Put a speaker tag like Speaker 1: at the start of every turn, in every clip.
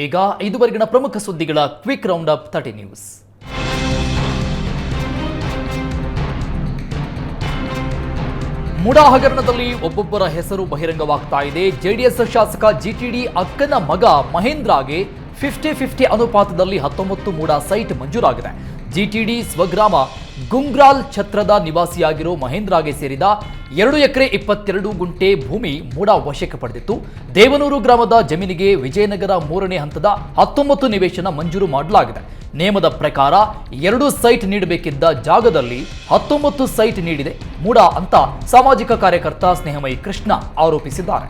Speaker 1: ಈಗ ಇದುವರೆಗಿನ ಪ್ರಮುಖ ಸುದ್ದಿಗಳ quick round up 30 news. MUDA ಹಗರಣದಲ್ಲಿ ಒಬ್ಬೊಬ್ಬರ ಹೆಸರು ಬಹಿರಂಗವಾಗ್ತಾ ಇದೆ. ಜೆಡಿಎಸ್ ಶಾಸಕ ಜಿಟಿಡಿ ಅಕ್ಕನ ಮಗ ಮಹೇಂದ್ರಗೆ 50-50 ಅನುಪಾತದಲ್ಲಿ 19 ಮುಡಾ ಸೈಟ್ ಮಂಜೂರಾಗಿದೆ. ಜಿಟಿಡಿ ಸ್ವಗ್ರಾಮ ಗುಂಗ್ರಾಲ್ ಛತ್ರದ ನಿವಾಸಿಯಾಗಿರೋ ಮಹೇಂದ್ರಗೆ ಸೇರಿದ 2 ಎಕರೆ 22 ಗುಂಟೆ ಭೂಮಿ ಮುಡಾ ವಶಕ್ಕೆ ಪಡೆದಿತ್ತು. ದೇವನೂರು ಗ್ರಾಮದ ಜಮೀನಿಗೆ ವಿಜಯನಗರ 3ನೇ ಹಂತದ 19 ನಿವೇಶನ ಮಂಜೂರು ಮಾಡಲಾಗಿದೆ. ನೇಮದ ಪ್ರಕಾರ 2 ಸೈಟ್ ನೀಡಬೇಕಿದ್ದ ಜಾಗದಲ್ಲಿ 19 ಸೈಟ್ ನೀಡಿದೆ ಮುಡಾ ಅಂತ ಸಾಮಾಜಿಕ ಕಾರ್ಯಕರ್ತ ಸ್ನೇಹಮಯಿ ಕೃಷ್ಣ ಆರೋಪಿಸಿದ್ದಾರೆ.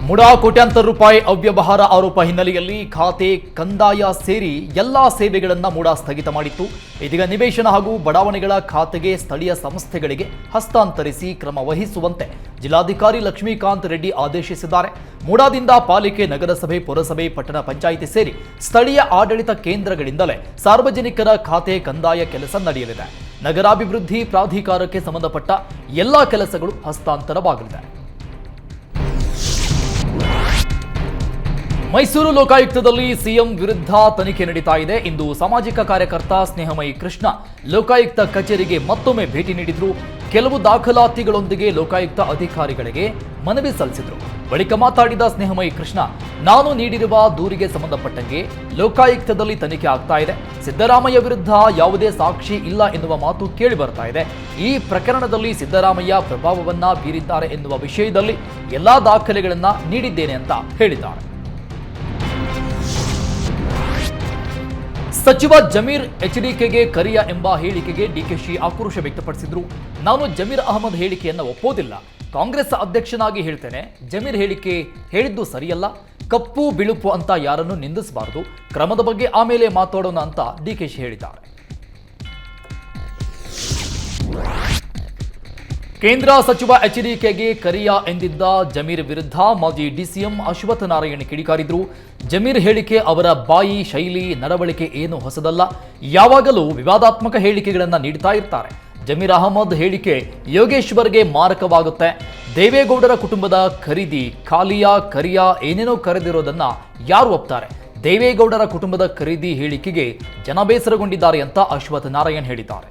Speaker 1: ಮುಡಾ ಕೋಟ್ಯಾಂತರ ರೂಪಾಯಿ ಅವ್ಯವಹಾರ ಆರೋಪ ಹಿನ್ನೆಲೆಯಲ್ಲಿ ಖಾತೆ, ಕಂದಾಯ ಸೇರಿ ಎಲ್ಲಾ ಸೇವೆಗಳನ್ನು ಮುಡಾ ಸ್ಥಗಿತ ಮಾಡಿತ್ತು. ಇದೀಗ ನಿವೇಶನ ಹಾಗೂ ಬಡಾವಣೆಗಳ ಖಾತೆಗೆ ಸ್ಥಳೀಯ ಸಂಸ್ಥೆಗಳಿಗೆ ಹಸ್ತಾಂತರಿಸಿ ಕ್ರಮ ವಹಿಸುವಂತೆ ಜಿಲ್ಲಾಧಿಕಾರಿ ಲಕ್ಷ್ಮೀಕಾಂತ್ ರೆಡ್ಡಿ ಆದೇಶಿಸಿದ್ದಾರೆ. ಮುಡಾದಿಂದ ಪಾಲಿಕೆ, ನಗರಸಭೆ, ಪುರಸಭೆ, ಪಟ್ಟಣ ಪಂಚಾಯಿತಿ ಸೇರಿ ಸ್ಥಳೀಯ ಆಡಳಿತ ಕೇಂದ್ರಗಳಿಂದಲೇ ಸಾರ್ವಜನಿಕರ ಖಾತೆ, ಕಂದಾಯ ಕೆಲಸ ನಡೆಯಲಿದೆ. ನಗರಾಭಿವೃದ್ಧಿ ಪ್ರಾಧಿಕಾರಕ್ಕೆ ಸಂಬಂಧಪಟ್ಟ ಎಲ್ಲಾ ಕೆಲಸಗಳು ಹಸ್ತಾಂತರವಾಗಲಿದೆ. ಮೈಸೂರು ಲೋಕಾಯುಕ್ತದಲ್ಲಿ ಸಿಎಂ ವಿರುದ್ಧ ತನಿಖೆ ನಡೀತಾ ಇದೆ. ಇಂದು ಸಾಮಾಜಿಕ ಕಾರ್ಯಕರ್ತ ಸ್ನೇಹಮಯಿ ಕೃಷ್ಣ ಲೋಕಾಯುಕ್ತ ಕಚೇರಿಗೆ ಮತ್ತೊಮ್ಮೆ ಭೇಟಿ ನೀಡಿದ್ರು. ಕೆಲವು ದಾಖಲಾತಿಗಳೊಂದಿಗೆ ಲೋಕಾಯುಕ್ತ ಅಧಿಕಾರಿಗಳಿಗೆ ಮನವಿ ಸಲ್ಲಿಸಿದ್ರು. ಬಳಿಕ ಮಾತಾಡಿದ ಸ್ನೇಹಮಯಿ ಕೃಷ್ಣ, ನಾನು ನೀಡಿರುವ ದೂರಿಗೆ ಸಂಬಂಧಪಟ್ಟಂಗೆ ಲೋಕಾಯುಕ್ತದಲ್ಲಿ ತನಿಖೆ ಆಗ್ತಾ ಇದೆ. ಸಿದ್ದರಾಮಯ್ಯ ವಿರುದ್ಧ ಯಾವುದೇ ಸಾಕ್ಷಿ ಇಲ್ಲ ಎನ್ನುವ ಮಾತು ಕೇಳಿ ಬರ್ತಾ ಇದೆ. ಈ ಪ್ರಕರಣದಲ್ಲಿ ಸಿದ್ದರಾಮಯ್ಯ ಪ್ರಭಾವವನ್ನ ಬೀರಿದ್ದಾರೆ ಎನ್ನುವ ವಿಷಯದಲ್ಲಿ ಎಲ್ಲಾ ದಾಖಲೆಗಳನ್ನ ನೀಡಿದ್ದೇನೆ ಅಂತ ಹೇಳಿದ್ದಾರೆ. ಸಚಿವ ಜಮೀರ್ ಎಚ್ಡಿಕೆಗೆ ಕರಿಯ ಎಂಬ ಹೇಳಿಕೆಗೆ ಡಿಕೆಶಿ ಆಕ್ರೋಶ ವ್ಯಕ್ತಪಡಿಸಿದ್ರು. ನಾನು ಜಮೀರ್ ಅಹಮದ್ ಹೇಳಿಕೆಯನ್ನು ಒಪ್ಪೋದಿಲ್ಲ. ಕಾಂಗ್ರೆಸ್ ಅಧ್ಯಕ್ಷನಾಗಿ ಹೇಳ್ತೇನೆ, ಜಮೀರ್ ಹೇಳಿಕೆ ಹೇಳಿದ್ದು ಸರಿಯಲ್ಲ. ಕಪ್ಪು ಬಿಳುಪು ಅಂತ ಯಾರನ್ನು ನಿಂದಿಸಬಾರದು. ಕ್ರಮದ ಬಗ್ಗೆ ಆಮೇಲೆ ಮಾತಾಡೋಣ ಅಂತ ಡಿಕೆಶಿ ಹೇಳಿದ್ದಾರೆ. ಕೇಂದ್ರ ಸಚಿವ ಎಚ್ಡಿಕೆಗೆ ಕರಿಯ ಎಂದಿದ್ದ ಜಮೀರ್ ವಿರುದ್ಧ ಮಾಜಿ ಡಿಸಿಎಂ ಅಶ್ವಥ್ ನಾರಾಯಣ್ ಕಿಡಿಕಾರಿದ್ರು. ಜಮೀರ್ ಹೇಳಿಕೆ, ಅವರ ಬಾಯಿ, ಶೈಲಿ, ನಡವಳಿಕೆ ಏನು ಹೊಸದಲ್ಲ. ಯಾವಾಗಲೂ ವಿವಾದಾತ್ಮಕ ಹೇಳಿಕೆಗಳನ್ನು ನೀಡ್ತಾ ಇರ್ತಾರೆ. ಜಮೀರ್ ಅಹಮದ್ ಹೇಳಿಕೆ ಯೋಗೇಶ್ವರ್ಗೆ ಮಾರಕವಾಗುತ್ತೆ. ದೇವೇಗೌಡರ ಕುಟುಂಬದ ಖರೀದಿ, ಖಾಲಿಯಾ, ಕರಿಯಾ ಏನೇನೋ ಕರೆದಿರೋದನ್ನ ಯಾರು ಒಪ್ತಾರೆ? ದೇವೇಗೌಡರ ಕುಟುಂಬದ ಖರೀದಿ ಹೇಳಿಕೆಗೆ ಜನ ಬೇಸರಗೊಂಡಿದ್ದಾರೆ ಅಂತ ಅಶ್ವಥ್ ನಾರಾಯಣ್ ಹೇಳಿದ್ದಾರೆ.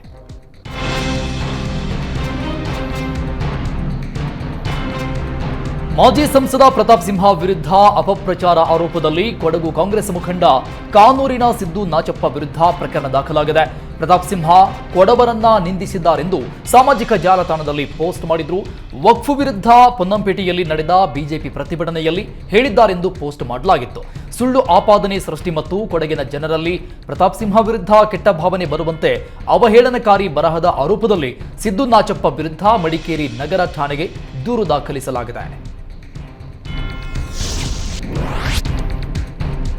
Speaker 1: ಮಾಜಿ ಸಂಸದ ಪ್ರತಾಪ್ ಸಿಂಹ ವಿರುದ್ಧ ಅಪಪ್ರಚಾರ ಆರೋಪದಲ್ಲಿ ಕೊಡಗು ಕಾಂಗ್ರೆಸ್ ಮುಖಂಡ ಕಾನೂರಿನ ಸಿದ್ದು ನಾಚಪ್ಪ ವಿರುದ್ಧ ಪ್ರಕರಣ ದಾಖಲಾಗಿದೆ. ಪ್ರತಾಪ್ ಸಿಂಹ ಕೊಡವರನ್ನ ನಿಂದಿಸಿದ್ದಾರೆಂದು ಸಾಮಾಜಿಕ ಜಾಲತಾಣದಲ್ಲಿ ಪೋಸ್ಟ್ ಮಾಡಿದ್ರು. ವಕ್ಫ್ ವಿರುದ್ಧ ಪೊನ್ನಂಪೇಟೆಯಲ್ಲಿ ನಡೆದ ಬಿಜೆಪಿ ಪ್ರತಿಭಟನೆಯಲ್ಲಿ ಹೇಳಿದ್ದಾರೆಂದು ಪೋಸ್ಟ್ ಮಾಡಲಾಗಿತ್ತು. ಸುಳ್ಳು ಆಪಾದನೆ ಸೃಷ್ಟಿ ಮತ್ತು ಕೊಡಗಿನ ಜನರಲ್ಲಿ ಪ್ರತಾಪ್ ಸಿಂಹ ವಿರುದ್ಧ ಕೆಟ್ಟ ಭಾವನೆ ಬರುವಂತೆ ಅವಹೇಳನಕಾರಿ ಬರಹದ ಆರೋಪದಲ್ಲಿ ಸಿದ್ದು ನಾಚಪ್ಪ ವಿರುದ್ಧ ಮಡಿಕೇರಿ ನಗರ ಠಾಣೆಗೆ ದೂರು ದಾಖಲಿಸಲಾಗಿದೆ.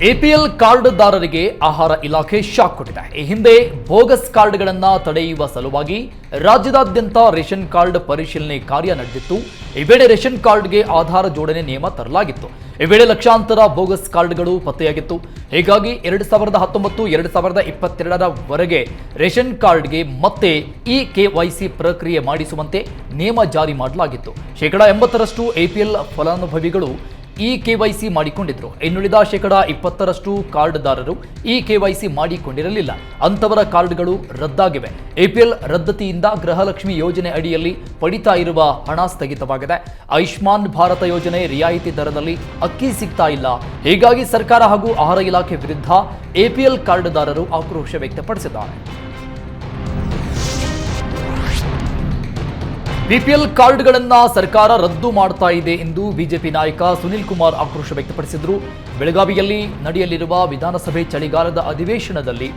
Speaker 1: ಎಪಿಎಲ್ ಕಾರ್ಡ್ದಾರರಿಗೆ ಆಹಾರ ಇಲಾಖೆ ಶಾಕ್ ಕೊಟ್ಟಿದೆ. ಈ ಹಿಂದೆ ಬೋಗಸ್ ಕಾರ್ಡ್ಗಳನ್ನು ತಡೆಯುವ ಸಲುವಾಗಿ ರಾಜ್ಯದಾದ್ಯಂತ ರೇಷನ್ ಕಾರ್ಡ್ ಪರಿಶೀಲನೆ ಕಾರ್ಯ ನಡೆದಿತ್ತು. ಈ ವೇಳೆ ರೇಷನ್ ಕಾರ್ಡ್ಗೆ ಆಧಾರ ಜೋಡಣೆ ನಿಯಮ ತರಲಾಗಿತ್ತು. ಈ ವೇಳೆ ಲಕ್ಷಾಂತರ ಬೋಗಸ್ ಕಾರ್ಡ್ಗಳು ಪತ್ತೆಯಾಗಿತ್ತು. ಹೀಗಾಗಿ 2019-2022 ರೇಷನ್ ಕಾರ್ಡ್ಗೆ ಮತ್ತೆ KYC ಪ್ರಕ್ರಿಯೆ ಮಾಡಿಸುವಂತೆ ನಿಯಮ ಜಾರಿ ಮಾಡಲಾಗಿತ್ತು. 80% ಎಪಿಎಲ್ ಫಲಾನುಭವಿಗಳು KYC ಮಾಡಿಕೊಂಡಿದ್ರು. ಇನ್ನುಳಿದ 20% ಕಾರ್ಡ್ದಾರರು KYC ಮಾಡಿಕೊಂಡಿರಲಿಲ್ಲ. ಅಂತವರ ಕಾರ್ಡ್ಗಳು ರದ್ದಾಗಿವೆ. ಎಪಿಎಲ್ ರದ್ದತಿಯಿಂದ ಗೃಹಲಕ್ಷ್ಮಿ ಯೋಜನೆ ಅಡಿಯಲ್ಲಿ ಪಡಿತಾ ಇರುವ ಹಣ ಸ್ಥಗಿತವಾಗಿದೆ. ಆಯುಷ್ಮಾನ್ ಭಾರತ ಯೋಜನೆ ರಿಯಾಯಿತಿ ದರದಲ್ಲಿ ಅಕ್ಕಿ ಸಿಗ್ತಾ ಇಲ್ಲ. ಹೀಗಾಗಿ ಸರ್ಕಾರ ಹಾಗೂ ಆಹಾರ ಇಲಾಖೆ ವಿರುದ್ಧ ಎಪಿಎಲ್ ಕಾರ್ಡ್ದಾರರು ಆಕ್ರೋಶ ವ್ಯಕ್ತಪಡಿಸಿದ್ದಾರೆ. ಬಿಪಿಎಲ್ ಕಾರ್ಡ್ಗಳನ್ನ ಸರ್ಕಾರ ರದ್ದು ಮಾಡ್ತಾ ಇದೆ ಎಂದು ಬಿಜೆಪಿ ನಾಯಕ ಸುನಿಲ್ ಕುಮಾರ್ ಆಕ್ರೋಶ ವ್ಯಕ್ತಪಡಿಸಿದರು. ಬೆಳಗಾವಿಯಲ್ಲಿ ನಡೆಯಲಿರುವ ವಿಧಾನಸಭೆ ಚಳಿಗಾಲದ ಅಧಿವೇಶನದಲ್ಲಿ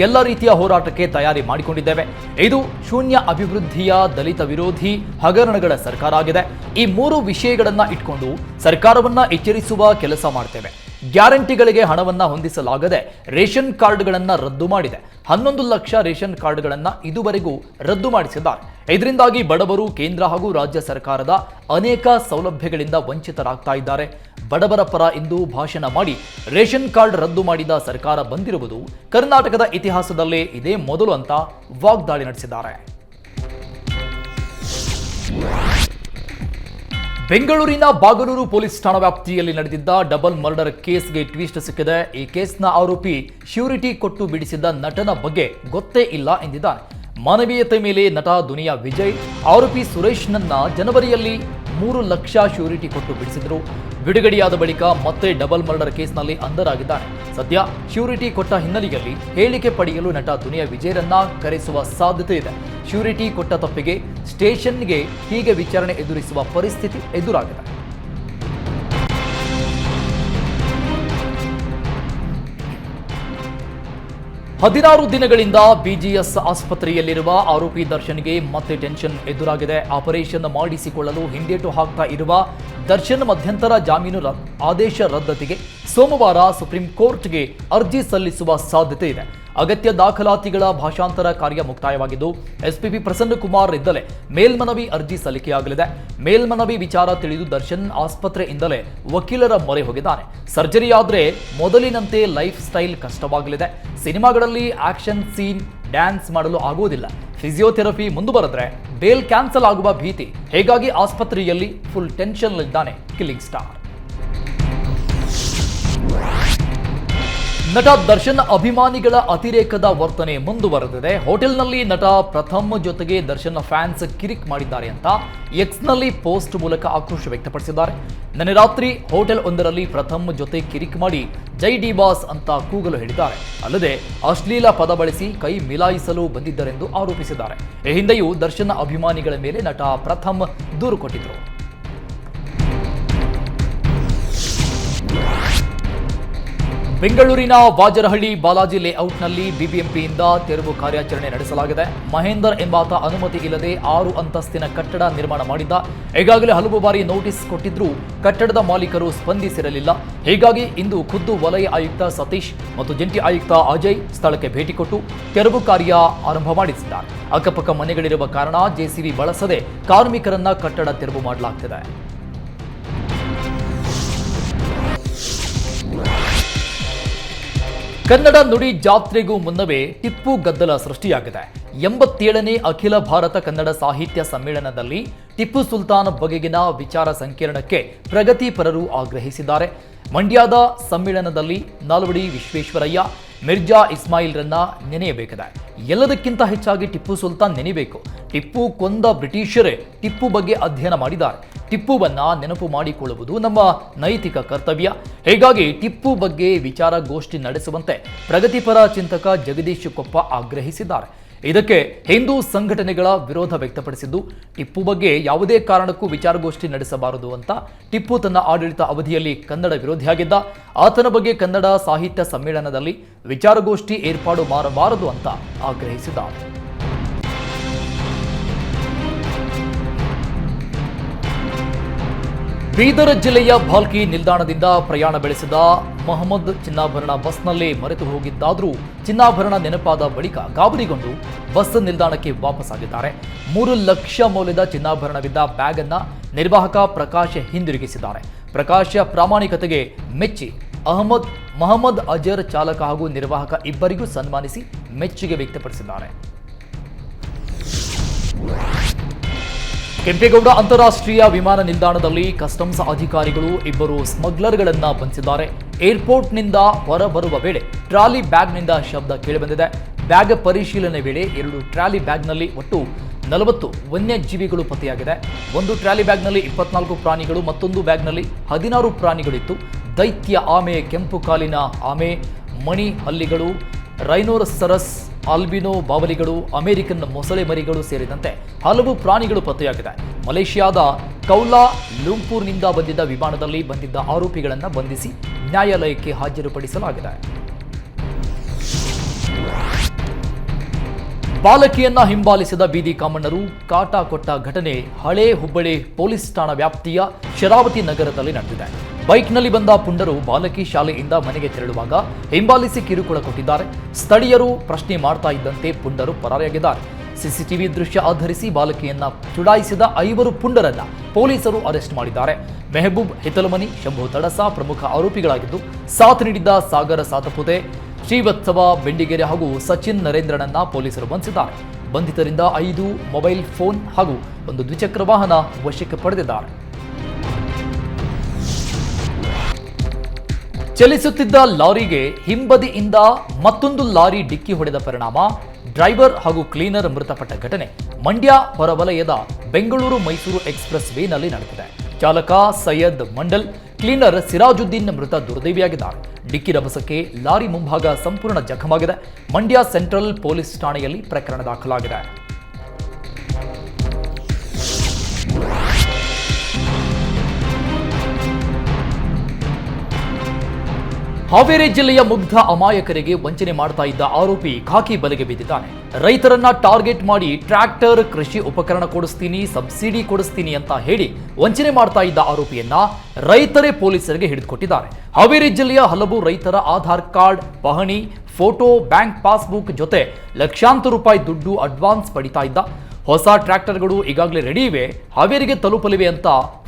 Speaker 1: ಎಲ್ಲ ರೀತಿಯ ಹೋರಾಟಕ್ಕೆ ತಯಾರಿ ಮಾಡಿಕೊಂಡಿದ್ದೇವೆ. ಇದು ಶೂನ್ಯ ಅಭಿವೃದ್ಧಿಯ, ದಲಿತ ವಿರೋಧಿ ಹಗರಣಗಳ ಸರ್ಕಾರ ಆಗಿದೆ. ಈ 3 ವಿಷಯಗಳನ್ನ ಇಟ್ಕೊಂಡು ಸರ್ಕಾರವನ್ನ ಎಚ್ಚರಿಸುವ ಕೆಲಸ ಮಾಡ್ತೇವೆ. ಗ್ಯಾರಂಟಿಗಳಿಗೆ ಹಣವನ್ನ ಹೊಂದಿಸಲಾಗದೆ ರೇಷನ್ ಕಾರ್ಡ್ಗಳನ್ನು ರದ್ದು ಮಾಡಿದೆ. 11 ಲಕ್ಷ ರೇಷನ್ ಕಾರ್ಡ್ಗಳನ್ನು ಇದುವರೆಗೂ ರದ್ದು ಮಾಡಿಸಿದ್ದಾರೆ. ಇದರಿಂದಾಗಿ ಬಡವರು ಕೇಂದ್ರ ಹಾಗೂ ರಾಜ್ಯ ಸರ್ಕಾರದ ಅನೇಕ ಸೌಲಭ್ಯಗಳಿಂದ ವಂಚಿತರಾಗ್ತಾ ಇದ್ದಾರೆ. ಬಡವರ ಪರ ಎಂದು ಭಾಷಣ ಮಾಡಿ ರೇಷನ್ ಕಾರ್ಡ್ ರದ್ದು ಮಾಡಿದ ಸರ್ಕಾರ ಬಂದಿರುವುದು ಕರ್ನಾಟಕದ ಇತಿಹಾಸದಲ್ಲೇ ಇದೇ ಮೊದಲು ಅಂತ ವಾಗ್ದಾಳಿ ನಡೆಸಿದ್ದಾರೆ. ಬೆಂಗಳೂರಿನ ಬಾಗಲೂರು ಪೊಲೀಸ್ ಠಾಣಾ ವ್ಯಾಪ್ತಿಯಲ್ಲಿ ನಡೆದಿದ್ದ ಡಬಲ್ ಮರ್ಡರ್ ಕೇಸ್ಗೆ ಟ್ವಿಸ್ಟ್ ಸಿಕ್ಕಿದೆ. ಈ ಕೇಸ್ನ ಆರೋಪಿ ಶ್ಯೂರಿಟಿ ಕೊಟ್ಟು ಬಿಡಿಸಿದ್ದ ನಟನ ಬಗ್ಗೆ ಗೊತ್ತೇ ಇಲ್ಲ ಎಂದಿದ್ದಾನೆ. ಮಾನವೀಯತೆ ಮೇಲೆ ನಟ ದುನಿಯಾ ವಿಜಯ್ ಆರೋಪಿ ಸುರೇಶ್ನನ್ನ ಜನವರಿಯಲ್ಲಿ 3 ಲಕ್ಷ ಶ್ಯೂರಿಟಿ ಕೊಟ್ಟು ಬಿಡಿಸಿದ್ರು. ಬಿಡುಗಡೆಯಾದ ಬಳಿಕ ಮತ್ತೆ ಡಬಲ್ ಮರ್ಡರ್ ಕೇಸ್ನಲ್ಲಿ ಅಂಧರಾಗಿದ್ದಾನೆ. ಸದ್ಯ ಶ್ಯೂರಿಟಿ ಕೊಟ್ಟ ಹಿನ್ನೆಲೆಯಲ್ಲಿ ಹೇಳಿಕೆ ಪಡೆಯಲು ನಟ ದುನಿಯಾ ವಿಜಯರನ್ನ ಕರೆಸುವ ಸಾಧ್ಯತೆ ಇದೆ. ಶ್ಯೂರಿಟಿ ಕೊಟ್ಟ ತಪ್ಪಿಗೆ ಸ್ಟೇಷನ್ಗೆ ಹೀಗೆ ವಿಚಾರಣೆ ಎದುರಿಸುವ ಪರಿಸ್ಥಿತಿ ಎದುರಾಗಿದೆ. ಹದಿನಾರು ದಿನಗಳಿಂದ ಬಿಜಿಎಸ್ ಆಸ್ಪತ್ರೆಯಲ್ಲಿರುವ ಆರೋಪಿ ದರ್ಶನ್ಗೆ ಮತ್ತೆ ಟೆನ್ಷನ್ ಎದುರಾಗಿದೆ. ಆಪರೇಷನ್ ಮಾಡಿಸಿಕೊಳ್ಳಲು ಹಿಂದೇಟು ಹಾಕ್ತಾ ಇರುವ ದರ್ಶನ್ ಮಧ್ಯಂತರ ಜಾಮೀನು ಆದೇಶ ರದ್ದತಿಗೆ ಸೋಮವಾರ ಸುಪ್ರೀಂ ಕೋರ್ಟ್ಗೆ ಅರ್ಜಿ ಸಲ್ಲಿಸುವ ಸಾಧ್ಯತೆ ಇದೆ. ಅಗತ್ಯ ದಾಖಲಾತಿಗಳ ಭಾಷಾಂತರ ಕಾರ್ಯ ಮುಕ್ತಾಯವಾಗಿದ್ದು ಎಸ್ಪಿಪಿ ಪ್ರಸನ್ನಕುಮಾರ್ ಇದ್ದಲೇ ಮೇಲ್ಮನವಿ ಅರ್ಜಿ ಸಲ್ಲಿಕೆಯಾಗಲಿದೆ. ಮೇಲ್ಮನವಿ ವಿಚಾರ ತಿಳಿದು ದರ್ಶನ್ ಆಸ್ಪತ್ರೆಯಿಂದಲೇ ವಕೀಲರ ಮೊರೆ ಹೋಗಿದ್ದಾನೆ. ಸರ್ಜರಿ ಆದ್ರೆ ಮೊದಲಿನಂತೆ ಲೈಫ್ ಸ್ಟೈಲ್ ಕಷ್ಟವಾಗಲಿದೆ. ಸಿನಿಮಾಗಳಲ್ಲಿ ಆಕ್ಷನ್ ಸೀನ್ ಡ್ಯಾನ್ಸ್ ಮಾಡಲು ಆಗುವುದಿಲ್ಲ. ಫಿಸಿಯೋಥೆರಪಿ ಮುಂದುವರೆದ್ರೆ ಬೇಲ್ ಕ್ಯಾನ್ಸಲ್ ಆಗುವ ಭೀತಿ. ಹೀಗಾಗಿ ಆಸ್ಪತ್ರೆಯಲ್ಲಿ ಫುಲ್ ಟೆನ್ಷನ್ ಇದ್ದಾನೆ ಕಿಲ್ಲಿಂಗ್ ಸ್ಟಾರ್. ನಟ ದರ್ಶನ್ ಅಭಿಮಾನಿಗಳ ಅತಿರೇಕದ ವರ್ತನೆ ಮುಂದುವರೆದಿದೆ. ಹೋಟೆಲ್ನಲ್ಲಿ ನಟ ಪ್ರಥಮ್ ಜೊತೆಗೆ ದರ್ಶನ್ ಫ್ಯಾನ್ಸ್ ಕಿರಿಕ್ ಮಾಡಿದ್ದಾರೆ ಅಂತ ಎಕ್ಸ್ನಲ್ಲಿ ಪೋಸ್ಟ್ ಮೂಲಕ ಆಕ್ರೋಶ ವ್ಯಕ್ತಪಡಿಸಿದ್ದಾರೆ. ನಿನ್ನೆ ರಾತ್ರಿ ಹೋಟೆಲ್ ಒಂದರಲ್ಲಿ ಪ್ರಥಮ್ ಜೊತೆ ಕಿರಿಕ್ ಮಾಡಿ ಜೈ ಡಿ ಬಾಸ್ ಅಂತ ಕೂಗಲು ಹೇಳಿದ್ದಾರೆ. ಅಲ್ಲದೆ ಅಶ್ಲೀಲ ಪದ ಬಳಸಿ ಕೈ ಮಿಲಾಯಿಸಲು ಬಂದಿದ್ದರೆಂದು ಆರೋಪಿಸಿದ್ದಾರೆ. ಈ ಹಿಂದೆಯೂ ದರ್ಶನ್ ಅಭಿಮಾನಿಗಳ ಮೇಲೆ ನಟ ಪ್ರಥಮ್ ದೂರು ಕೊಟ್ಟಿದ್ದರು. ಬೆಂಗಳೂರಿನ ವಾಜರಹಳ್ಳಿ ಬಾಲಾಜಿ ಲೇಔಟ್ನಲ್ಲಿ ಬಿಬಿಎಂಪಿಯಿಂದ ತೆರವು ಕಾರ್ಯಾಚರಣೆ ನಡೆಸಲಾಗಿದೆ. ಮಹೇಂದರ್ ಎಂಬಾತ ಅನುಮತಿ ಇಲ್ಲದೆ 6 ಅಂತಸ್ತಿನ ಕಟ್ಟಡ ನಿರ್ಮಾಣ ಮಾಡಿದ್ದ. ಈಗಾಗಲೇ ಹಲವು ಬಾರಿ ನೋಟಿಸ್ ಕೊಟ್ಟಿದ್ರೂ ಕಟ್ಟಡದ ಮಾಲೀಕರು ಸ್ಪಂದಿಸಿರಲಿಲ್ಲ. ಹೀಗಾಗಿ ಇಂದು ಖುದ್ದು ವಲಯ ಆಯುಕ್ತ ಸತೀಶ್ ಮತ್ತು ಜಂಟಿ ಆಯುಕ್ತ ಅಜಯ್ ಸ್ಥಳಕ್ಕೆ ಭೇಟಿ ಕೊಟ್ಟು ತೆರವು ಕಾರ್ಯ ಆರಂಭ ಮಾಡಿಸಿದ್ದಾರೆ. ಅಕ್ಕಪಕ್ಕ ಮನೆಗಳಿರುವ ಕಾರಣ ಜೆಸಿಬಿ ಬಳಸದೆ ಕಾರ್ಮಿಕರನ್ನ ಕಟ್ಟಡ ತೆರವು ಮಾಡಲಾಗ್ತಿದೆ. ಕನ್ನಡ ನುಡಿ ಜಾತ್ರೆಗೂ ಮುನ್ನವೇ ಟಿಪ್ಪು ಗದ್ದಲ ಸೃಷ್ಟಿಯಾಗಿದೆ. 87ನೇ ಅಖಿಲ ಭಾರತ ಕನ್ನಡ ಸಾಹಿತ್ಯ ಸಮ್ಮೇಳನದಲ್ಲಿ ಟಿಪ್ಪು ಸುಲ್ತಾನ್ ಬಗೆಗಿನ ವಿಚಾರ ಸಂಕಿರಣಕ್ಕೆ ಪ್ರಗತಿಪರರು ಆಗ್ರಹಿಸಿದ್ದಾರೆ. ಮಂಡ್ಯದ ಸಮ್ಮೇಳನದಲ್ಲಿ ನಾಲ್ವಡಿ ವಿಶ್ವೇಶ್ವರಯ್ಯ, ಮಿರ್ಜಾ ಇಸ್ಮಾಯಿಲ್ರನ್ನ ನೆನೆಯಬೇಕಿದೆ. ಎಲ್ಲದಕ್ಕಿಂತ ಹೆಚ್ಚಾಗಿ ಟಿಪ್ಪು ಸುಲ್ತಾನ್ ನೆನೆಯಬೇಕು. ಟಿಪ್ಪು ಕೊಂದ ಬ್ರಿಟಿಷರೇ ಟಿಪ್ಪು ಬಗ್ಗೆ ಅಧ್ಯಯನ ಮಾಡಿದ್ದಾರೆ. ಟಿಪ್ಪುವನ್ನ ನೆನಪು ಮಾಡಿಕೊಳ್ಳುವುದು ನಮ್ಮ ನೈತಿಕ ಕರ್ತವ್ಯ. ಹೀಗಾಗಿ ಟಿಪ್ಪು ಬಗ್ಗೆ ವಿಚಾರಗೋಷ್ಠಿ ನಡೆಸುವಂತೆ ಪ್ರಗತಿಪರ ಚಿಂತಕ ಜಗದೀಶ್ ಕೊಪ್ಪ ಆಗ್ರಹಿಸಿದ್ದಾರೆ. ಇದಕ್ಕೆ ಹಿಂದೂ ಸಂಘಟನೆಗಳ ವಿರೋಧ ವ್ಯಕ್ತಪಡಿಸಿದ್ದು, ಟಿಪ್ಪು ಬಗ್ಗೆ ಯಾವುದೇ ಕಾರಣಕ್ಕೂ ವಿಚಾರಗೋಷ್ಠಿ ನಡೆಸಬಾರದು ಅಂತ. ಟಿಪ್ಪು ತನ್ನ ಆಡಳಿತ ಅವಧಿಯಲ್ಲಿ ಕನ್ನಡ ವಿರೋಧಿಯಾಗಿದ್ದ. ಆತನ ಬಗ್ಗೆ ಕನ್ನಡ ಸಾಹಿತ್ಯ ಸಮ್ಮೇಳನದಲ್ಲಿ ವಿಚಾರಗೋಷ್ಠಿ ಏರ್ಪಾಡು ಮಾಡಬಾರದು ಅಂತ ಆಗ್ರಹಿಸಿದ್ದಾರೆ. ಬೀದರ್ ಜಿಲ್ಲೆಯ ಭಾಲ್ಕಿ ನಿಲ್ದಾಣದಿಂದ ಪ್ರಯಾಣ ಬೆಳೆಸಿದ ಮೊಹಮ್ಮದ್ ಚಿನ್ನಾಭರಣ ಬಸ್ನಲ್ಲಿ ಮರೆತು ಹೋಗಿದ್ದಾದರೂ ಚಿನ್ನಾಭರಣ ನೆನಪಾದ ಬಳಿಕ ಗಾಬರಿಗೊಂಡು ಬಸ್ ನಿಲ್ದಾಣಕ್ಕೆ ವಾಪಸ್ಸಾಗಿದ್ದಾರೆ. 3 ಲಕ್ಷ ಮೌಲ್ಯದ ಚಿನ್ನಾಭರಣವಿದ್ದ ಬ್ಯಾಗ್ ಅನ್ನ ನಿರ್ವಾಹಕ ಪ್ರಕಾಶ್ ಹಿಂದಿರುಗಿಸಿದ್ದಾರೆ. ಪ್ರಕಾಶ್ ಪ್ರಾಮಾಣಿಕತೆಗೆ ಮೆಚ್ಚಿ ಮೊಹಮ್ಮದ್ ಅಜರ್ ಚಾಲಕ ಹಾಗೂ ನಿರ್ವಾಹಕ ಇಬ್ಬರಿಗೂ ಸನ್ಮಾನಿಸಿ ಮೆಚ್ಚುಗೆ ವ್ಯಕ್ತಪಡಿಸಿದ್ದಾರೆ. ಕೆಂಪೇಗೌಡ ಅಂತಾರಾಷ್ಟ್ರೀಯ ವಿಮಾನ ನಿಲ್ದಾಣದಲ್ಲಿ ಕಸ್ಟಮ್ಸ್ ಅಧಿಕಾರಿಗಳು 2 ಸ್ಮಗ್ಲರ್ಗಳನ್ನ ಬಂಧಿಸಿದ್ದಾರೆ. ಏರ್ಪೋರ್ಟ್ನಿಂದ ಹೊರಬರುವ ವೇಳೆ ಟ್ರಾಲಿ ಬ್ಯಾಗ್ನಿಂದ ಶಬ್ದ ಕೇಳಿಬಂದಿದೆ. ಬ್ಯಾಗ್ ಪರಿಶೀಲನೆ ವೇಳೆ 2 ಟ್ರಾಲಿ ಬ್ಯಾಗ್ನಲ್ಲಿ ಒಟ್ಟು 40 ವನ್ಯಜೀವಿಗಳು ಪತ್ತೆಯಾಗಿದೆ. ಒಂದು ಟ್ರಾಲಿ ಬ್ಯಾಗ್ನಲ್ಲಿ 24 ಪ್ರಾಣಿಗಳು, ಮತ್ತೊಂದು ಬ್ಯಾಗ್ನಲ್ಲಿ 16 ಪ್ರಾಣಿಗಳಿತ್ತು. ದೈತ್ಯ ಆಮೆ, ಕೆಂಪು ಕಾಲಿನ ಆಮೆ, ಮಣಿ ಹಲ್ಲಿಗಳು, ರೈನೋಸರಸ್, ಆಲ್ಬಿನೋ ಬಾವಲಿಗಳು, ಅಮೆರಿಕನ್ ಮೊಸಳೆ ಮರಿಗಳು ಸೇರಿದಂತೆ ಹಲವು ಪ್ರಾಣಿಗಳು ಪತ್ತೆಯಾಗಿದೆ. ಮಲೇಷ್ಯಾದ ಕೌಲಾ ಲುಂಪೂರ್ನಿಂದ ಬಂದಿದ್ದ ವಿಮಾನದಲ್ಲಿ ಬಂದಿದ್ದ ಆರೋಪಿಗಳನ್ನು ಬಂಧಿಸಿ ನ್ಯಾಯಾಲಯಕ್ಕೆ ಹಾಜರುಪಡಿಸಲಾಗಿದೆ. ಬಾಲಕಿಯನ್ನ ಹಿಂಬಾಲಿಸಿದ ಬೀದಿ ಕಾಮಣ್ಣರು ಕಾಟ ಕೊಟ್ಟ ಘಟನೆ ಹಳೇ ಹುಬ್ಬಳ್ಳಿ ಪೊಲೀಸ್ ಠಾಣಾ ವ್ಯಾಪ್ತಿಯ ಶರಾವತಿ ನಗರದಲ್ಲಿ ನಡೆದಿದೆ. ಬೈಕ್ನಲ್ಲಿ ಬಂದ ಪುಂಡರು ಬಾಲಕಿ ಶಾಲೆಯಿಂದ ಮನೆಗೆ ತೆರಳುವಾಗ ಹಿಂಬಾಲಿಸಿ ಕಿರುಕುಳ ಕೊಟ್ಟಿದ್ದಾರೆ. ಸ್ಥಳೀಯರು ಪ್ರಶ್ನೆ ಮಾಡ್ತಾ ಇದ್ದಂತೆ ಪುಂಡರು ಪರಾರಿಯಾಗಿದ್ದಾರೆ. ಸಿಸಿಟಿವಿ ದೃಶ್ಯ ಆಧರಿಸಿ ಬಾಲಕಿಯನ್ನ ಚುಡಾಯಿಸಿದ 5 ಪುಂಡರನ್ನ ಪೊಲೀಸರು ಅರೆಸ್ಟ್ ಮಾಡಿದ್ದಾರೆ. ಮೆಹಬೂಬ್ ಹಿತಲಮನಿ, ಶಂಭು ತಡಸ ಪ್ರಮುಖ ಆರೋಪಿಗಳಾಗಿದ್ದು, ಸಾಥ್ ನೀಡಿದ್ದ ಸಾಗರ ಸಾತಪುತೆ, ಶ್ರೀವತ್ಸವ ಬೆಂಡಿಗೆರೆ ಹಾಗೂ ಸಚಿನ್ ನರೇಂದ್ರನನ್ನ ಪೊಲೀಸರು ಬಂಧಿಸಿದ್ದಾರೆ. ಬಂಧಿತರಿಂದ 5 ಮೊಬೈಲ್ ಫೋನ್ ಹಾಗೂ 1 ದ್ವಿಚಕ್ರ ವಾಹನ ವಶಕ್ಕೆ ಪಡೆದಿದ್ದಾರೆ. ಚಲಿಸುತ್ತಿದ್ದ ಲಾರಿಗೆ ಹಿಂಬದಿಯಿಂದ ಮತ್ತೊಂದು ಲಾರಿ ಡಿಕ್ಕಿ ಹೊಡೆದ ಪರಿಣಾಮ ಡ್ರೈವರ್ ಹಾಗೂ ಕ್ಲೀನರ್ ಮೃತಪಟ್ಟ ಘಟನೆ ಮಂಡ್ಯ ಹೊರವಲಯದ ಬೆಂಗಳೂರು ಮೈಸೂರು ಎಕ್ಸ್‌ಪ್ರೆಸ್ ವೇನಲ್ಲಿ ನಡೆದಿದೆ. ಚಾಲಕ ಸೈಯದ್ ಮಂಡಲ್, ಕ್ಲೀನರ್ ಸಿರಾಜುದ್ದೀನ್ ಮೃತ ದುರ್ದೈವಿಯಾಗಿದ್ದಾರೆ. ಡಿಕ್ಕಿ ರಭಸಕ್ಕೆ ಲಾರಿ ಮುಂಭಾಗ ಸಂಪೂರ್ಣ ಜಖಮಾಗಿದೆ. ಮಂಡ್ಯ ಸೆಂಟ್ರಲ್ ಪೊಲೀಸ್ ಠಾಣೆಯಲ್ಲಿ ಪ್ರಕರಣ ದಾಖಲಾಗಿದೆ. ಹಾವೇರಿ ಜಿಲ್ಲೆಯ ಮುಗ್ಧ ಅಮಾಯಕರಿಗೆ ವಂಚನೆ ಮಾಡ್ತಾ ಇದ್ದ ಆರೋಪಿ ಖಾಕಿ ಬಲೆಗೆ ಬಿದ್ದಿದ್ದಾನೆ. ರೈತರನ್ನ ಟಾರ್ಗೆಟ್ ಮಾಡಿ ಟ್ರ್ಯಾಕ್ಟರ್, ಕೃಷಿ ಉಪಕರಣ ಕೊಡಿಸ್ತೀನಿ, ಸಬ್ಸಿಡಿ ಕೊಡಿಸ್ತೀನಿ ಅಂತ ಹೇಳಿ ವಂಚನೆ ಮಾಡ್ತಾ ಇದ್ದ ಆರೋಪಿಯನ್ನ ರೈತರೇ ಪೊಲೀಸರಿಗೆ ಹಿಡಿದುಕೊಟ್ಟಿದ್ದಾರೆ. ಹಾವೇರಿ ಜಿಲ್ಲೆಯ ಹಲವು ರೈತರ ಆಧಾರ್ ಕಾರ್ಡ್, ಪಹಣಿ, ಫೋಟೋ, ಬ್ಯಾಂಕ್ ಪಾಸ್ಬುಕ್ ಜೊತೆ ಲಕ್ಷಾಂತರ ರೂಪಾಯಿ ದುಡ್ಡು ಅಡ್ವಾನ್ಸ್ ಪಡಿತಾ ಇದ್ದ. ಹೊಸ ಟ್ರ್ಯಾಕ್ಟರ್ಗಳು ಈಗಾಗಲೇ ರೆಡಿ ಇವೆ, ಹಾವೇರಿಗೆ ತಲುಪಲಿವೆ ಅಂತ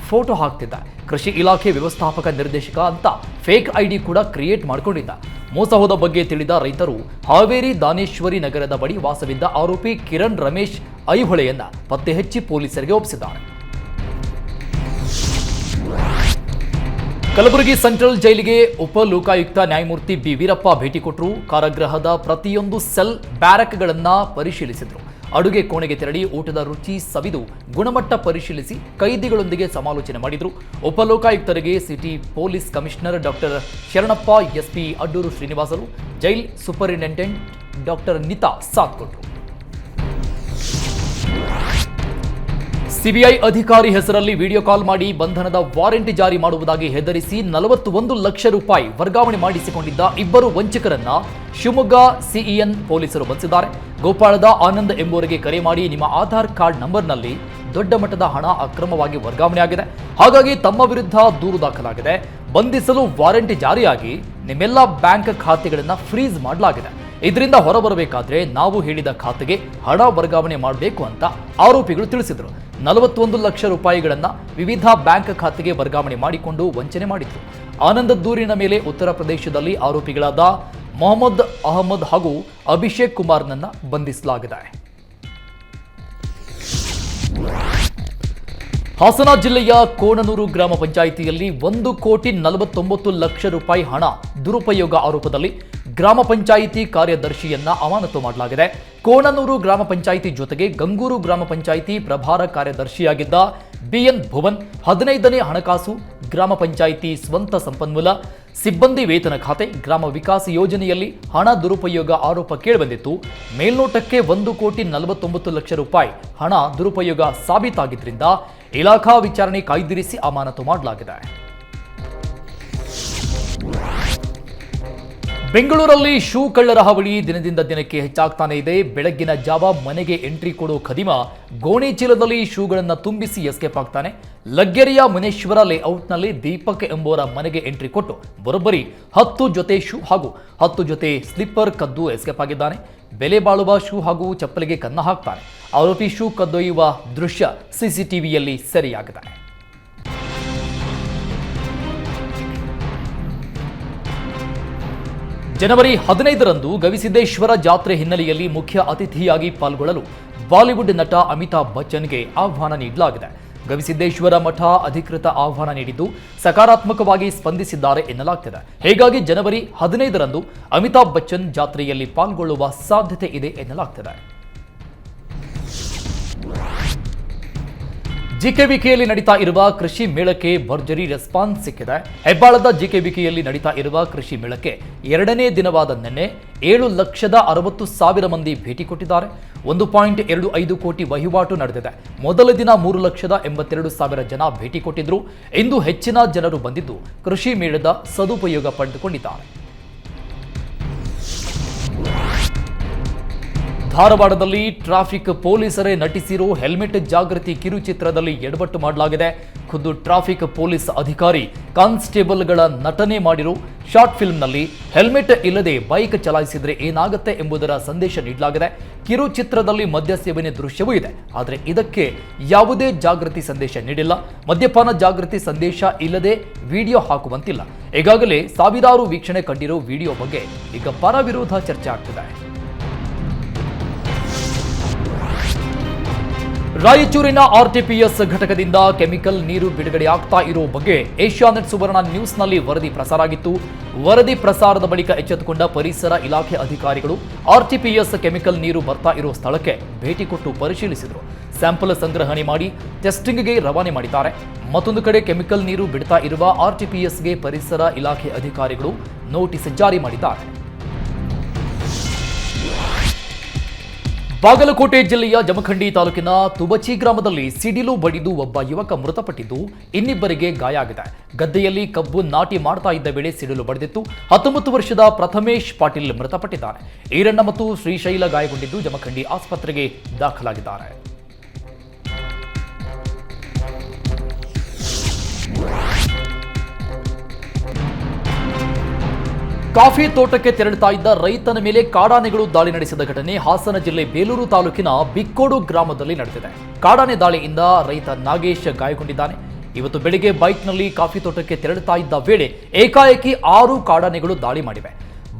Speaker 1: ಫೋಟೋ ಹಾಕ್ತಿದ್ದ. ಕೃಷಿ ಇಲಾಖೆ ವ್ಯವಸ್ಥಾಪಕ ನಿರ್ದೇಶಕ ಅಂತ ಫೇಕ್ ಐಡಿ ಕೂಡ ಕ್ರಿಯೇಟ್ ಮಾಡಿಕೊಂಡಿದ್ದ. ಮೋಸ ಹೋದ ಬಗ್ಗೆ ತಿಳಿದ ರೈತರು ಹಾವೇರಿ ದಾನೇಶ್ವರಿ ನಗರದ ಬಳಿ ವಾಸವಿದ್ದ ಆರೋಪಿ ಕಿರಣ್ ರಮೇಶ್ ಐಹೊಳೆಯನ್ನ ಪತ್ತೆ ಹಚ್ಚಿ ಪೊಲೀಸರಿಗೆ ಒಪ್ಪಿಸಿದ್ದಾರೆ. ಕಲಬುರಗಿ ಸೆಂಟ್ರಲ್ ಜೈಲಿಗೆ ಉಪ ಲೋಕಾಯುಕ್ತ ನ್ಯಾಯಮೂರ್ತಿ ಬಿ ವೀರಪ್ಪ ಭೇಟಿ ಕೊಟ್ಟರು. ಕಾರಾಗೃಹದ ಪ್ರತಿಯೊಂದು ಸೆಲ್, ಬ್ಯಾರಕ್ಗಳನ್ನ ಪರಿಶೀಲಿಸಿದ್ರು. ಅಡುಗೆ ಕೋಣೆಗೆ ತೆರಳಿ ಊಟದ ರುಚಿ ಸವಿದು ಗುಣಮಟ್ಟ ಪರಿಶೀಲಿಸಿ ಕೈದಿಗಳೊಂದಿಗೆ ಸಮಾಲೋಚನೆ ಮಾಡಿದರು. ಉಪಲೋಕಾಯುಕ್ತರಿಗೆ city police commissioner doctor Sharanappa, SP Adduru ಶ್ರೀನಿವಾಸರು, ಜೈಲ್ ಸೂಪರಿಂಟೆಂಡೆಂಟ್ ಡಾಕ್ಟರ್ ನಿತಾ ಸಾಥ್ ಕೊಟ್ಟರು. ಸಿಬಿಐ ಅಧಿಕಾರಿ ಹೆಸರಲ್ಲಿ ವಿಡಿಯೋ ಕಾಲ್ ಮಾಡಿ ಬಂಧನದ ವಾರೆಂಟ್ ಜಾರಿ ಮಾಡುವುದಾಗಿ ಹೆದರಿಸಿ 41 ಲಕ್ಷ ರೂಪಾಯಿ ವರ್ಗಾವಣೆ ಮಾಡಿಸಿಕೊಂಡಿದ್ದ ಇಬ್ಬರು ವಂಚಕರನ್ನ ಶಿವಮೊಗ್ಗ ಸಿಇಎನ್ ಪೊಲೀಸರು ಬಂಧಿಸಿದ್ದಾರೆ. ಗೋಪಾಳದ ಆನಂದ್ ಎಂಬುವರಿಗೆ ಕರೆ ಮಾಡಿ ನಿಮ್ಮ ಆಧಾರ್ ಕಾರ್ಡ್ ನಂಬರ್ನಲ್ಲಿ ದೊಡ್ಡ ಮಟ್ಟದ ಹಣ ಅಕ್ರಮವಾಗಿ ವರ್ಗಾವಣೆ ಆಗಿದೆ, ಹಾಗಾಗಿ ತಮ್ಮ ವಿರುದ್ಧ ದೂರು ದಾಖಲಾಗಿದೆ. ಬಂಧಿಸಲು ವಾರೆಂಟ್ ಜಾರಿಯಾಗಿ ನಿಮ್ಮೆಲ್ಲ ಬ್ಯಾಂಕ್ ಖಾತೆಗಳನ್ನು ಫ್ರೀಸ್ ಮಾಡಲಾಗಿದೆ. ಇದರಿಂದ ಹೊರಬರಬೇಕಾದ್ರೆ ನಾವು ಹೇಳಿದ ಖಾತೆಗೆ ಹಣ ವರ್ಗಾವಣೆ ಮಾಡಬೇಕು ಅಂತ ಆರೋಪಿಗಳು ತಿಳಿಸಿದರು. 41 ಲಕ್ಷ ರೂಪಾಯಿಗಳನ್ನು ವಿವಿಧ ಬ್ಯಾಂಕ್ ಖಾತೆಗೆ ವರ್ಗಾವಣೆ ಮಾಡಿಕೊಂಡು ವಂಚನೆ ಮಾಡಿದ್ರು. ಆನಂದ್ ದೂರಿನ ಮೇಲೆ ಉತ್ತರ ಪ್ರದೇಶದಲ್ಲಿ ಆರೋಪಿಗಳಾದ ಮೊಹಮ್ಮದ್ ಅಹಮದ್ ಹಾಗೂ ಅಭಿಷೇಕ್ ಕುಮಾರ್ನನ್ನ ಬಂಧಿಸಲಾಗಿದೆ. ಹಾಸನ ಜಿಲ್ಲೆಯ ಕೋಣನೂರು ಗ್ರಾಮ ಪಂಚಾಯಿತಿಯಲ್ಲಿ 1,49 ಲಕ್ಷ ರೂಪಾಯಿ ಹಣ ದುರುಪಯೋಗ ಆರೋಪದಲ್ಲಿ ಗ್ರಾಮ ಪಂಚಾಯಿತಿ ಕಾರ್ಯದರ್ಶಿಯನ್ನ ಅಮಾನತು ಮಾಡಲಾಗಿದೆ. ಕೋಣನೂರು ಗ್ರಾಮ ಪಂಚಾಯಿತಿ ಜೊತೆಗೆ ಗಂಗೂರು ಗ್ರಾಮ ಪಂಚಾಯಿತಿ ಪ್ರಭಾರ ಕಾರ್ಯದರ್ಶಿಯಾಗಿದ್ದ ಬಿಎನ್ ಭುವನ್ 15ನೇ ಹಣಕಾಸು, ಗ್ರಾಮ ಪಂಚಾಯಿತಿ ಸ್ವಂತ ಸಂಪನ್ಮೂಲ, ಸಿಬ್ಬಂದಿ ವೇತನ ಖಾತೆ, ಗ್ರಾಮ ವಿಕಾಸ ಯೋಜನೆಯಲ್ಲಿ ಹಣ ದುರುಪಯೋಗ ಆರೋಪ ಕೇಳಿಬಂದಿತ್ತು. ಮೇಲ್ನೋಟಕ್ಕೆ 1,49 ಲಕ್ಷ ರೂಪಾಯಿ ಹಣ ದುರುಪಯೋಗ ಸಾಬೀತಾಗಿದ್ದರಿಂದ ಇಲಾಖಾ ವಿಚಾರಣೆ ಕಾಯ್ದಿರಿಸಿ ಅಮಾನತು ಮಾಡಲಾಗಿದೆ. ಬೆಂಗಳೂರಲ್ಲಿ ಶೂ ಕಳ್ಳರ ಹಾವಳಿ ದಿನದಿಂದ ದಿನಕ್ಕೆ ಹೆಚ್ಚಾಗ್ತಾನೆ ಇದೆ. ಬೆಳಗ್ಗಿನ ಜಾವ ಮನೆಗೆ ಎಂಟ್ರಿ ಕೊಡೋ ಖದೀಮ ಗೋಣಿ ಚೀಲದಲ್ಲಿ ಶೂಗಳನ್ನು ತುಂಬಿಸಿ ಎಸ್ಕೇಪ್ ಆಗ್ತಾನೆ. ಲಗ್ಗೆರೆಯ ಮುನೇಶ್ವರ ಲೇಔಟ್ನಲ್ಲಿ ದೀಪಕ್ ಎಂಬುವರ ಮನೆಗೆ ಎಂಟ್ರಿ ಕೊಟ್ಟು ಬರೋಬ್ಬರಿ 10 ಜೊತೆ ಶೂ ಹಾಗೂ 10 ಜೊತೆ ಸ್ಲಿಪ್ಪರ್ ಕದ್ದು ಎಸ್ಕೇಪ್ ಆಗಿದ್ದಾನೆ. ಬೆಲೆ ಬಾಳುವ ಶೂ ಹಾಗೂ ಚಪ್ಪಲಿಗೆ ಕನ್ನ ಹಾಕ್ತಾನೆ. ಆರೋಪಿ ಶೂ ಕದ್ದೊಯ್ಯುವ ದೃಶ್ಯ ಸಿಸಿಟಿವಿಯಲ್ಲಿ ಸೆರೆಯಾಗಿದೆ. ಜನವರಿ 15ರಂದು ಗವಿಸಿದ್ದೇಶ್ವರ ಜಾತ್ರೆ ಹಿನ್ನೆಲೆಯಲ್ಲಿ ಮುಖ್ಯ ಅತಿಥಿಯಾಗಿ ಪಾಲ್ಗೊಳ್ಳಲು ಬಾಲಿವುಡ್ ನಟ ಅಮಿತಾಬ್ ಬಚ್ಚನ್ಗೆ ಆಹ್ವಾನ ನೀಡಲಾಗಿದೆ. ಗವಿಸಿದ್ದೇಶ್ವರ ಮಠ ಅಧಿಕೃತ ಆಹ್ವಾನ ನೀಡಿದ್ದು ಸಕಾರಾತ್ಮಕವಾಗಿ ಸ್ಪಂದಿಸಿದ್ದಾರೆ ಎನ್ನಲಾಗ್ತಿದೆ. ಹೀಗಾಗಿ ಜನವರಿ 15ರಂದು ಅಮಿತಾಬ್ ಬಚ್ಚನ್ ಜಾತ್ರೆಯಲ್ಲಿ ಪಾಲ್ಗೊಳ್ಳುವ ಸಾಧ್ಯತೆ ಇದೆ ಎನ್ನಲಾಗ್ತಿದೆ. ಜಿಕೆವಿಕೆಯಲ್ಲಿ ನಡೀತಾ ಇರುವ ಕೃಷಿ ಮೇಳಕ್ಕೆ ಭರ್ಜರಿ ರೆಸ್ಪಾನ್ಸ್ ಸಿಕ್ಕಿದೆ. ಹೆಬ್ಬಾಳದ ಜಿಕೆವಿಕೆಯಲ್ಲಿ ನಡೀತಾ ಇರುವ ಕೃಷಿ ಮೇಳಕ್ಕೆ 2ನೇ ದಿನವಾದ ನಿನ್ನೆ 7,60,000 ಮಂದಿ ಭೇಟಿ ಕೊಟ್ಟಿದ್ದಾರೆ. 1.25 ಕೋಟಿ ವಹಿವಾಟು ನಡೆದಿದೆ. ಮೊದಲ ದಿನ 3,82,000 ಜನ ಭೇಟಿ ಕೊಟ್ಟಿದ್ರು. ಇಂದು ಹೆಚ್ಚಿನ ಜನರು ಬಂದಿದ್ದು ಕೃಷಿ ಮೇಳದ ಸದುಪಯೋಗ ಪಡೆದುಕೊಂಡಿದ್ದಾರೆ. ಧಾರವಾಡದಲ್ಲಿ ಟ್ರಾಫಿಕ್ ಪೊಲೀಸರೇ ನಟಿಸಿರೋ ಹೆಲ್ಮೆಟ್ ಜಾಗೃತಿ ಕಿರುಚಿತ್ರದಲ್ಲಿ ಎಡವಟ್ಟು ಮಾಡಲಾಗಿದೆ. ಖುದ್ದು ಟ್ರಾಫಿಕ್ ಪೊಲೀಸ್ ಅಧಿಕಾರಿ ಕಾನ್ಸ್ಟೇಬಲ್ಗಳ ನಟನೆ ಮಾಡಿರೋ ಶಾರ್ಟ್ ಫಿಲ್ಮ್ನಲ್ಲಿ ಹೆಲ್ಮೆಟ್ ಇಲ್ಲದೆ ಬೈಕ್ ಚಲಾಯಿಸಿದ್ರೆ ಏನಾಗುತ್ತೆ ಎಂಬುದರ ಸಂದೇಶ ನೀಡಲಾಗಿದೆ. ಕಿರುಚಿತ್ರದಲ್ಲಿ ಮದ್ಯ ಸೇವನೆ ದೃಶ್ಯವೂ ಇದೆ, ಆದರೆ ಇದಕ್ಕೆ ಯಾವುದೇ ಜಾಗೃತಿ ಸಂದೇಶ ನೀಡಿಲ್ಲ. ಮದ್ಯಪಾನ ಜಾಗೃತಿ ಸಂದೇಶ ಇಲ್ಲದೆ ವಿಡಿಯೋ ಹಾಕುವಂತಿಲ್ಲ. ಈಗಾಗಲೇ ಸಾವಿರಾರು ವೀಕ್ಷಣೆ ಕಂಡಿರೋ ವಿಡಿಯೋ ಬಗ್ಗೆ ಈಗ ಪರ ವಿರೋಧ ಚರ್ಚೆ ಆಗ್ತಿದೆ. ರಾಯಚೂರಿನ ಆರ್ಟಿಪಿಎಸ್ ಘಟಕದಿಂದ ಕೆಮಿಕಲ್ ನೀರು ಬಿಡುಗಡೆಯಾಗ್ತಾ ಇರೋ ಬಗ್ಗೆ ಏಷ್ಯಾನೆಟ್ ಸುವರ್ಣ ನ್ಯೂಸ್ನಲ್ಲಿ ವರದಿ ಪ್ರಸಾರ ಆಗಿತ್ತು. ವರದಿ ಪ್ರಸಾರದ ಬಳಿಕ ಎಚ್ಚೆತ್ತುಕೊಂಡ ಪರಿಸರ ಇಲಾಖೆ ಅಧಿಕಾರಿಗಳು ಆರ್ಟಿಪಿಎಸ್ ಕೆಮಿಕಲ್ ನೀರು ಬರ್ತಾ ಇರೋ ಸ್ಥಳಕ್ಕೆ ಭೇಟಿ ಕೊಟ್ಟು ಪರಿಶೀಲಿಸಿದರು. ಸ್ಯಾಂಪಲ್ ಸಂಗ್ರಹಣೆ ಮಾಡಿ ಟೆಸ್ಟಿಂಗ್ಗೆ ರವಾನೆ ಮಾಡಿದ್ದಾರೆ. ಮತ್ತೊಂದು ಕಡೆ ಕೆಮಿಕಲ್ ನೀರು ಬಿಡ್ತಾ ಇರುವ ಆರ್ಟಿಪಿಎಸ್ಗೆ ಪರಿಸರ ಇಲಾಖೆ ಅಧಿಕಾರಿಗಳು ನೋಟಿಸ್ ಜಾರಿ ಮಾಡಿದ್ದಾರೆ. ಬಾಗಲಕೋಟೆ ಜಿಲ್ಲೆಯ ಜಮಖಂಡಿ ತಾಲೂಕಿನ ತುಬಚಿ ಗ್ರಾಮದಲ್ಲಿ ಸಿಡಿಲು ಬಡಿದು ಒಬ್ಬ ಯುವಕ ಮೃತಪಟ್ಟಿದ್ದು, ಇನ್ನಿಬ್ಬರಿಗೆ ಗಾಯ ಆಗಿದೆ. ಗದ್ದೆಯಲ್ಲಿ ಕಬ್ಬು ನಾಟಿ ಮಾಡ್ತಾ ಇದ್ದ ವೇಳೆ ಸಿಡಿಲು ಬಡಿದಿತ್ತು. 19 ವರ್ಷದ ಪ್ರಥಮೇಶ್ ಪಾಟೀಲ್ ಮೃತಪಟ್ಟಿದ್ದಾರೆ. ಈರಣ್ಣ ಮತ್ತು ಶ್ರೀಶೈಲ ಗಾಯಗೊಂಡಿದ್ದು ಜಮಖಂಡಿ ಆಸ್ಪತ್ರೆಗೆ ದಾಖಲಾಗಿದ್ದಾರೆ. ಕಾಫಿ ತೋಟಕ್ಕೆ ತೆರಳುತ್ತಾ ಇದ್ದ ರೈತನ ಮೇಲೆ ಕಾಡಾನೆಗಳು ದಾಳಿ ನಡೆಸಿದ ಘಟನೆ ಹಾಸನ ಜಿಲ್ಲೆ ಬೇಲೂರು ತಾಲೂಕಿನ ಬಿಕ್ಕೋಡು ಗ್ರಾಮದಲ್ಲಿ ನಡೆದಿದೆ. ಕಾಡಾನೆ ದಾಳಿಯಿಂದ ರೈತ ನಾಗೇಶ್ ಗಾಯಗೊಂಡಿದ್ದಾನೆ. ಇವತ್ತು ಬೆಳಿಗ್ಗೆ ಬೈಕ್ನಲ್ಲಿ ಕಾಫಿ ತೋಟಕ್ಕೆ ತೆರಳುತ್ತಾ ಇದ್ದ ವೇಳೆ ಏಕಾಏಕಿ 6 ಕಾಡಾನೆಗಳು ದಾಳಿ ಮಾಡಿವೆ.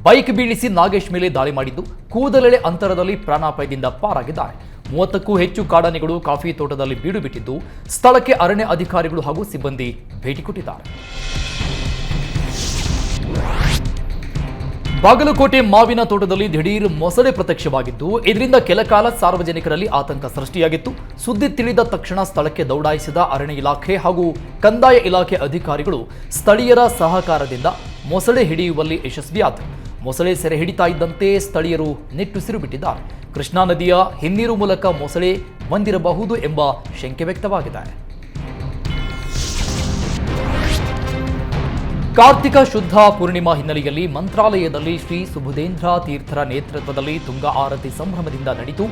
Speaker 1: ಬೈಕ್ ಬೀಳಿಸಿ ನಾಗೇಶ್ ಮೇಲೆ ದಾಳಿ ಮಾಡಿದ್ದು ಕೂದಲೆಳೆ ಅಂತರದಲ್ಲಿ ಪ್ರಾಣಾಪಾಯದಿಂದ ಪಾರಾಗಿದ್ದಾರೆ. 30ಕ್ಕೂ ಹೆಚ್ಚು ಕಾಡಾನೆಗಳು ಕಾಫಿ ತೋಟದಲ್ಲಿ ಬೀಡು ಬಿಟ್ಟಿದ್ದು, ಸ್ಥಳಕ್ಕೆ ಅರಣ್ಯ ಅಧಿಕಾರಿಗಳು ಹಾಗೂ ಸಿಬ್ಬಂದಿ ಭೇಟಿ ಕೊಟ್ಟಿದ್ದಾರೆ. ಬಾಗಲಕೋಟೆ ಮಾವಿನ ತೋಟದಲ್ಲಿ ದಿಢೀರ್ ಮೊಸಳೆ ಪ್ರತ್ಯಕ್ಷವಾಗಿದ್ದು, ಇದರಿಂದ ಕೆಲಕಾಲ ಸಾರ್ವಜನಿಕರಲ್ಲಿ ಆತಂಕ ಸೃಷ್ಟಿಯಾಗಿತ್ತು. ಸುದ್ದಿ ತಿಳಿದ ತಕ್ಷಣ ಸ್ಥಳಕ್ಕೆ ದೌಡಾಯಿಸಿದ ಅರಣ್ಯ ಇಲಾಖೆ ಹಾಗೂ ಕಂದಾಯ ಇಲಾಖೆ ಅಧಿಕಾರಿಗಳು ಸ್ಥಳೀಯರ ಸಹಕಾರದಿಂದ ಮೊಸಳೆ ಹಿಡಿಯುವಲ್ಲಿ ಯಶಸ್ವಿಯಾದರು. ಮೊಸಳೆ ಸೆರೆ ಹಿಡಿತಾ ಇದ್ದಂತೆ ಸ್ಥಳೀಯರು ನಿಟ್ಟುಸಿರು ಬಿಟ್ಟಿದ್ದಾರೆ. ಕೃಷ್ಣಾ ನದಿಯ ಹಿನ್ನೀರು ಮೂಲಕ ಮೊಸಳೆ ಬಂದಿರಬಹುದು ಎಂಬ ಶಂಕೆ ವ್ಯಕ್ತವಾಗಿದೆ. ಕಾರ್ತಿಕ ಶುದ್ಧ ಪೂರ್ಣಿಮಾ ಹಿನ್ನೆಲೆಯಲ್ಲಿ ಮಂತ್ರಾಲಯದಲ್ಲಿ ಶ್ರೀ ಸುಬುಧೇಂದ್ರ ತೀರ್ಥರ ನೇತೃತ್ವದಲ್ಲಿ ತುಂಗ ಆರತಿ ಸಂಭ್ರಮದಿಂದ ನಡೆಯಿತು.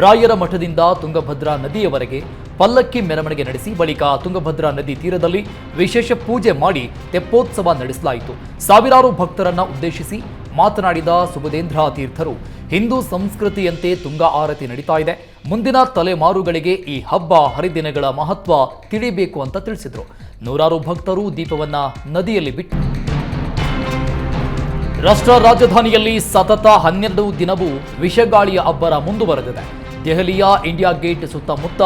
Speaker 1: ರಾಯರ ಮಠದಿಂದ ತುಂಗಭದ್ರಾ ನದಿಯವರೆಗೆ ಪಲ್ಲಕ್ಕಿ ಮೆರವಣಿಗೆ ನಡೆಸಿ ಬಳಿಕ ತುಂಗಭದ್ರಾ ನದಿ ತೀರದಲ್ಲಿ ವಿಶೇಷ ಪೂಜೆ ಮಾಡಿ ತೆಪ್ಪೋತ್ಸವ ನಡೆಸಲಾಯಿತು. ಸಾವಿರಾರು ಭಕ್ತರನ್ನ ಉದ್ದೇಶಿಸಿ ಮಾತನಾಡಿದ ಸುಬುಧೇಂದ್ರ ತೀರ್ಥರು, ಹಿಂದೂ ಸಂಸ್ಕೃತಿಯಂತೆ ತುಂಗ ಆರತಿ ನಡೀತಾ ಇದೆ. ಮುಂದಿನ ತಲೆಮಾರುಗಳಿಗೆ ಈ ಹಬ್ಬ ಹರಿದಿನಗಳ ಮಹತ್ವ ತಿಳಿಬೇಕು ಅಂತ ತಿಳಿಸಿದರು. ನೂರಾರು ಭಕ್ತರು ದೀಪವನ್ನ ನದಿಯಲ್ಲಿ ಬಿಟ್ಟು ರಾಷ್ಟ್ರ ರಾಜಧಾನಿಯಲ್ಲಿ ಸತತ 12 ದಿನವೂ ವಿಷಗಾಳಿಯ ಅಬ್ಬರ ಮುಂದುವರೆದಿದೆ. ದೆಹಲಿಯ ಇಂಡಿಯಾ ಗೇಟ್ ಸುತ್ತಮುತ್ತ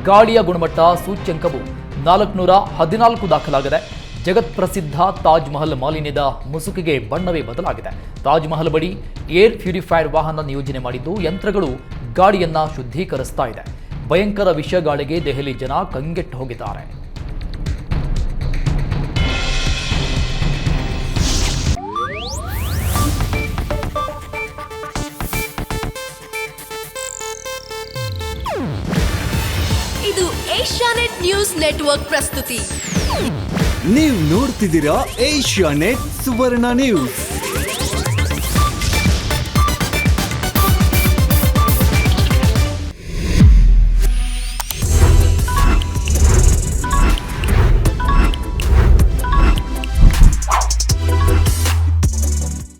Speaker 1: ಗಾಳಿಯ ಗುಣಮಟ್ಟ ಸೂಚ್ಯಂಕವು 414 ದಾಖಲಾಗಿದೆ. ಜಗತ್ ಪ್ರಸಿದ್ಧ ತಾಜ್ ಮಹಲ್ ಮಾಲಿನ್ಯದ ಮುಸುಕಿಗೆ ಬಣ್ಣವೇ ಬದಲಾಗಿದೆ. ತಾಜ್ ಮಹಲ್ ಬಳಿ ಏರ್ ಪ್ಯೂರಿಫೈಯರ್ ವಾಹನ ನಿಯೋಜನೆ ಮಾಡಿದ್ದು ಯಂತ್ರಗಳು ಗಾಳಿಯನ್ನ ಶುದ್ಧೀಕರಿಸ್ತಾ ಇದೆ. ಭಯಂಕರ ವಿಷಗಾಳಿಗೆ ದೆಹಲಿ ಜನ ಕಂಗೆಟ್ಟು ಹೋಗಿದ್ದಾರೆ.
Speaker 2: ಇದು ಏಷ್ಯಾನೆಟ್ ನ್ಯೂಸ್ ನೆಟ್ವರ್ಕ್ ಪ್ರಸ್ತುತಿ.
Speaker 3: ನೀವು ನೋಡ್ತಿದ್ದೀರಾ ಏಷ್ಯಾನೆಟ್ ಸುವರ್ಣ ನ್ಯೂಸ್.